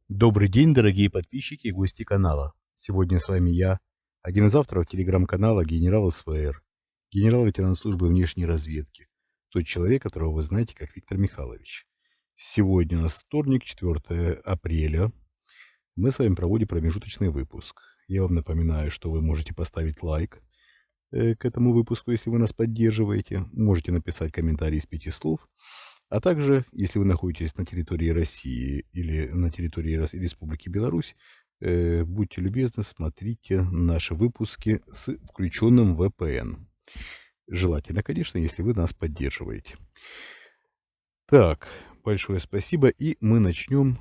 Добрый день, дорогие подписчики и гости канала. Сегодня с вами я, один из авторов телеграм-канала генерал СВР, генерал-лейтенант службы внешней разведки, тот человек, которого вы знаете как Виктор Михайлович. Сегодня у нас вторник, 4 апреля. Мы с вами проводим промежуточный выпуск. Я вам напоминаю, что вы можете поставить лайк к этому выпуску, если вы нас поддерживаете. Можете написать комментарий из 5 слов. А также, если вы находитесь на территории России или на территории Республики Беларусь, будьте любезны, смотрите наши выпуски с включенным VPN. Желательно, конечно, если вы нас поддерживаете. Так, большое спасибо. И мы начнем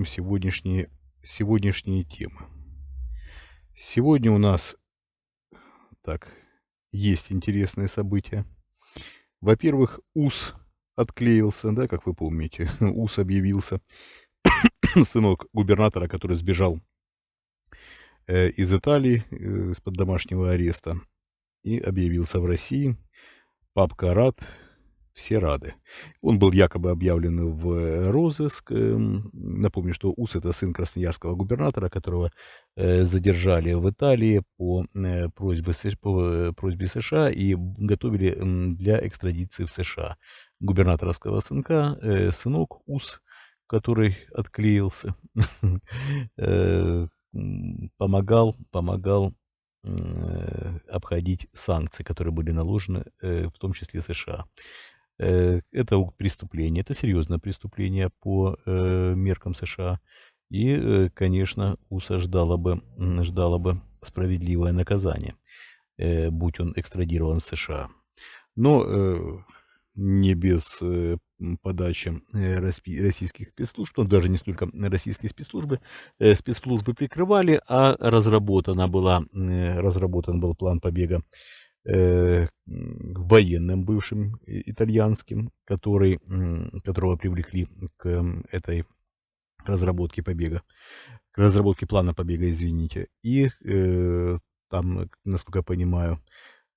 сегодняшние темы. Сегодня у нас есть интересные события. Во-первых, УС отклеился, да, как вы помните. УС объявился, сынок губернатора, который сбежал из Италии из-под домашнего ареста и объявился в России. Папка рад, все рады. Он был якобы объявлен в розыск. Напомню, что УС — это сын красноярского губернатора, которого задержали в Италии по просьбе США и готовили для экстрадиции в США. Губернаторского сынка, сынок УС, который отклеился, помогал обходить санкции, которые были наложены, в том числе США. Это преступление, это серьезное преступление по меркам США. И, конечно, УСа ждало бы справедливое наказание, будь он экстрадирован в США. Но не без подачи российских спецслужб, но даже не столько российские спецслужбы прикрывали, а разработан был план побега военным бывшим итальянским, которого привлекли к этой разработке плана побега, извините. И там, насколько я понимаю,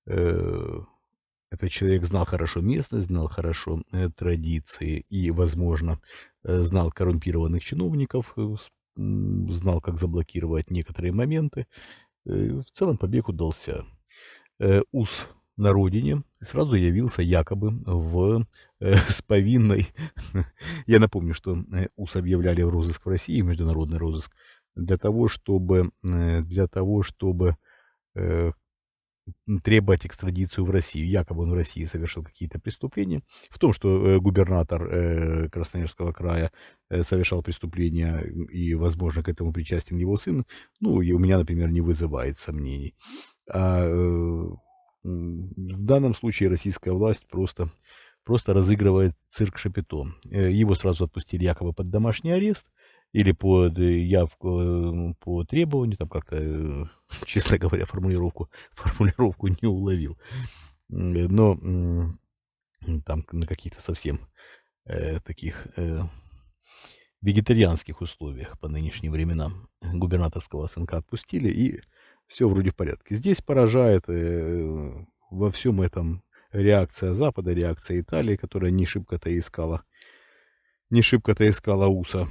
этот человек знал хорошо местность, знал хорошо традиции и, возможно, знал коррумпированных чиновников, знал, как заблокировать некоторые моменты. В целом побег удался. УС на родине сразу явился якобы с повинной. Я напомню, что УС объявляли в розыск в России, международный розыск, для того, чтобы требовать экстрадицию в Россию. Якобы он в России совершил какие-то преступления. В том, что губернатор Красноярского края совершал преступления и, возможно, к этому причастен его сын, и у меня, например, не вызывает сомнений. А в данном случае российская власть просто разыгрывает цирк Шапито. Его сразу отпустили якобы под домашний арест или под явку по требованию, там как-то, честно говоря, формулировку не уловил. Но там на каких-то совсем таких вегетарианских условиях по нынешним временам губернаторского сынка отпустили, и все вроде в порядке. Здесь поражает во всем этом реакция Запада, реакция Италии, которая не шибко-то искала УСа.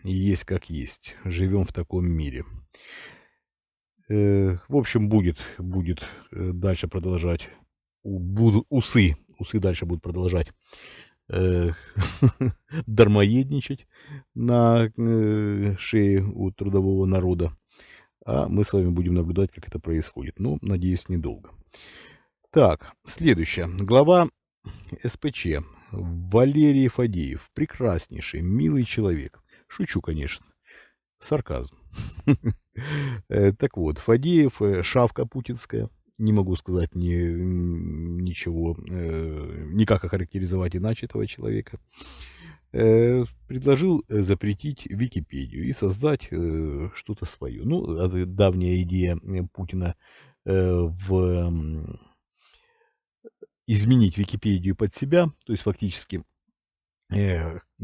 Есть как есть. Живем в таком мире. В общем, будет дальше продолжать. Усы дальше будут продолжать дармоедничать на шее у трудового народа. А мы с вами будем наблюдать, как это происходит. Надеюсь, недолго. Так, следующее. Глава СПЧ Валерий Фадеев. Прекраснейший, милый человек. Шучу, конечно. Сарказм. Так вот, Фадеев, шавка путинская. Не могу сказать ничего, никак охарактеризовать иначе этого человека. Предложил запретить Википедию и создать что-то свое. Давняя идея Путина изменить Википедию под себя, то есть фактически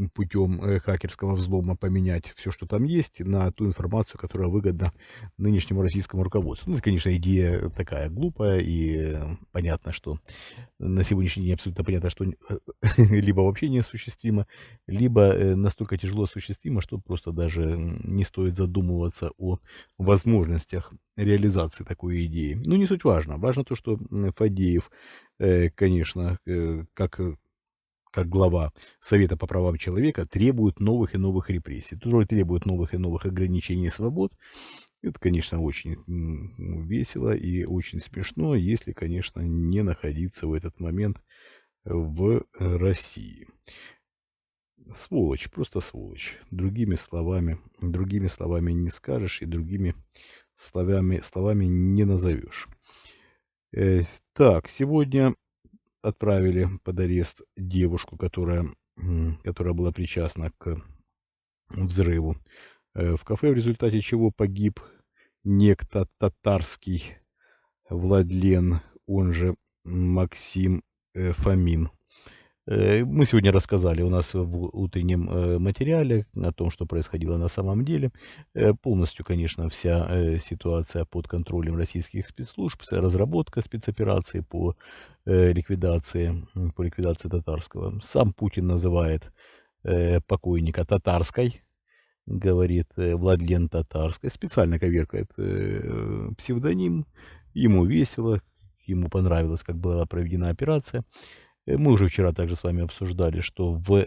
путем хакерского взлома поменять все, что там есть, на ту информацию, которая выгодна нынешнему российскому руководству. Ну, это, конечно, идея такая глупая, и понятно, что на сегодняшний день абсолютно понятно, что либо вообще неосуществимо, либо настолько тяжело осуществимо, что просто даже не стоит задумываться о возможностях реализации такой идеи. Ну, не суть важно. Важно то, что Фадеев, конечно, как глава Совета по правам человека, требует новых и новых репрессий, требует новых и новых ограничений свобод. Это, конечно, очень весело и очень смешно, если, конечно, не находиться в этот момент в России. Сволочь, просто сволочь. Другими словами не скажешь и другими словами не назовешь. Так, сегодня отправили под арест девушку, которая была причастна к взрыву в кафе, в результате чего погиб некто татарский Владлен, он же Максим Фомин. Мы сегодня рассказали у нас в утреннем материале о том, что происходило на самом деле. Полностью, конечно, вся ситуация под контролем российских спецслужб, вся разработка спецоперации по ликвидации татарского. Сам Путин называет покойника татарской, говорит Владлен Татарской, специально коверкает псевдоним. Ему весело, ему понравилось, как была проведена операция. Мы уже вчера также с вами обсуждали, что в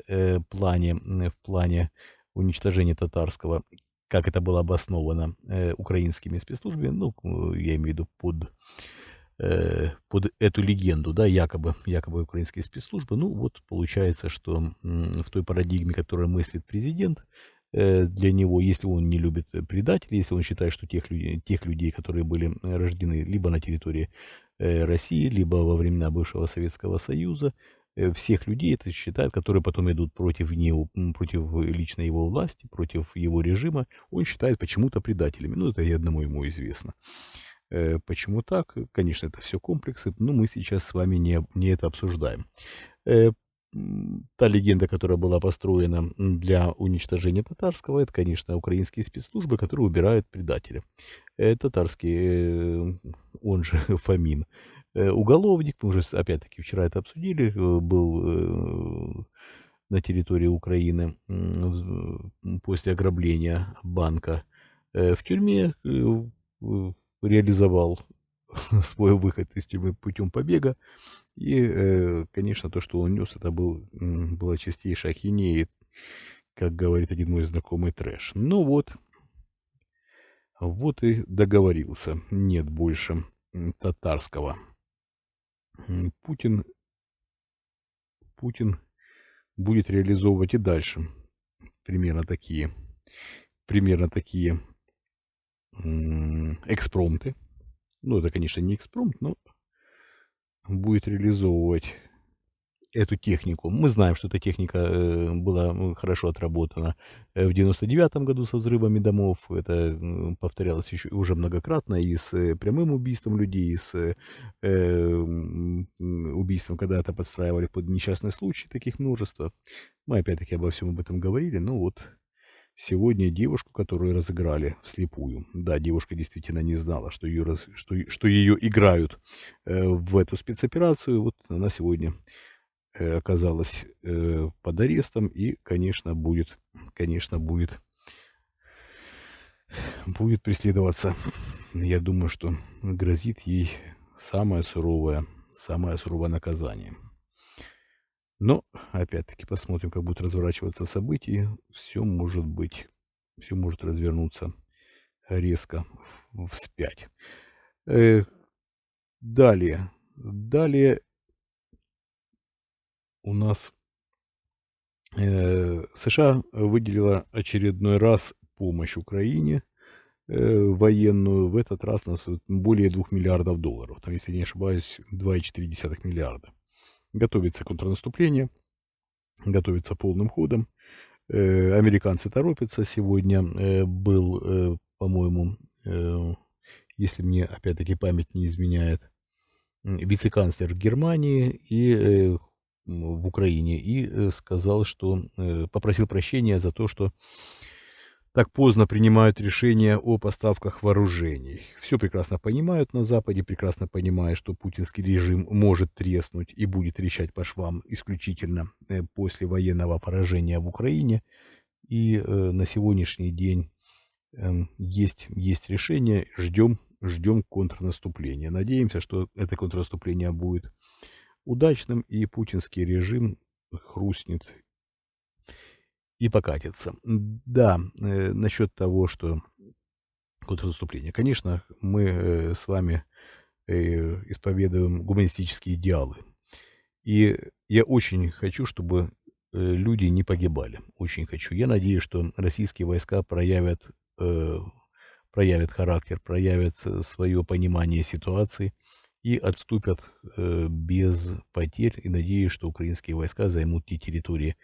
плане уничтожения татарского, как это было обосновано украинскими спецслужбами, ну, я имею в виду под эту легенду, да, якобы украинские спецслужбы. Ну, вот получается, что в той парадигме, которую мыслит президент, для него, если он не любит предателей, если он считает, что тех людей, которые были рождены либо на территории России, либо во времена бывшего Советского Союза, всех людей это считают, которые потом идут против него, против лично его власти, против его режима, он считает почему-то предателями. Ну, это и одному ему известно. Почему так? Конечно, это все комплексы, но мы сейчас с вами не это обсуждаем. Та легенда, которая была построена для уничтожения татарского, это, конечно, украинские спецслужбы, которые убирают предателя. Татарский, он же Фомин, уголовник, мы уже опять-таки вчера это обсудили, был на территории Украины после ограбления банка в тюрьме, реализовал свой выход из тюрьмы путем побега. И, конечно, то, что он нес, это была чистейшая ахинея, как говорит один мой знакомый, трэш. Ну вот и договорился. Нет больше татарского. Путин будет реализовывать и дальше примерно такие экспромты. Ну, это, конечно, не экспромт, но будет реализовывать эту технику. Мы знаем, что эта техника была хорошо отработана в 99-м году со взрывами домов. Это повторялось еще уже многократно и с прямым убийством людей, и с убийством, когда это подстраивали под несчастный случай, таких множество. Мы опять-таки обо всем об этом говорили. Ну вот, сегодня девушку, которую разыграли вслепую. Да, девушка действительно не знала, что ее играют в эту спецоперацию. Вот она сегодня оказалась под арестом и, конечно, будет преследоваться. Я думаю, что грозит ей самое суровое наказание. Но, опять-таки, посмотрим, как будут разворачиваться события. Все может развернуться резко вспять. Далее у нас США выделила очередной раз помощь Украине военную. В этот раз у нас более $2 миллиардов. Там, если не ошибаюсь, 2,4 миллиарда. Готовится контрнаступление, готовится полным ходом. Американцы торопятся. Сегодня был, по-моему, если мне опять-таки память не изменяет, вице-канцлер Германии, и в Украине и сказал, что попросил прощения за то, что так поздно принимают решения о поставках вооружений. Все прекрасно понимают на Западе, прекрасно понимают, что путинский режим может треснуть и будет трещать по швам исключительно после военного поражения в Украине. И на сегодняшний день есть решение, ждем контрнаступления. Надеемся, что это контрнаступление будет удачным, и путинский режим хрустнет и покатится. Да, насчет того, что контрнаступление. Конечно, мы с вами исповедуем гуманистические идеалы. И я очень хочу, чтобы люди не погибали. Очень хочу. Я надеюсь, что российские войска проявят характер, проявят свое понимание ситуации и отступят без потерь. И надеюсь, что украинские войска займут те территории,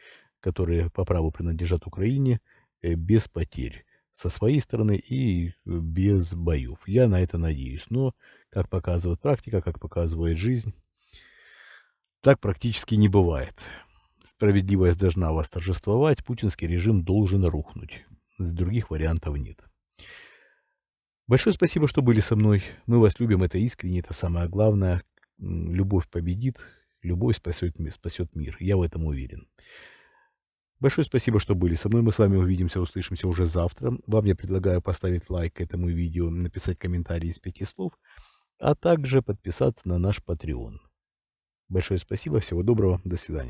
которые по праву принадлежат Украине, без потерь со своей стороны и без боев. Я на это надеюсь. Но, как показывает практика, как показывает жизнь, так практически не бывает. Справедливость должна восторжествовать, путинский режим должен рухнуть. Других вариантов нет. Большое спасибо, что были со мной. Мы вас любим, это искренне, это самое главное. Любовь победит, любовь спасет мир. Я в этом уверен. Большое спасибо, что были со мной. Мы с вами увидимся, услышимся уже завтра. Вам я предлагаю поставить лайк к этому видео, написать комментарий из 5 слов, а также подписаться на наш Patreon. Большое спасибо, всего доброго, до свидания.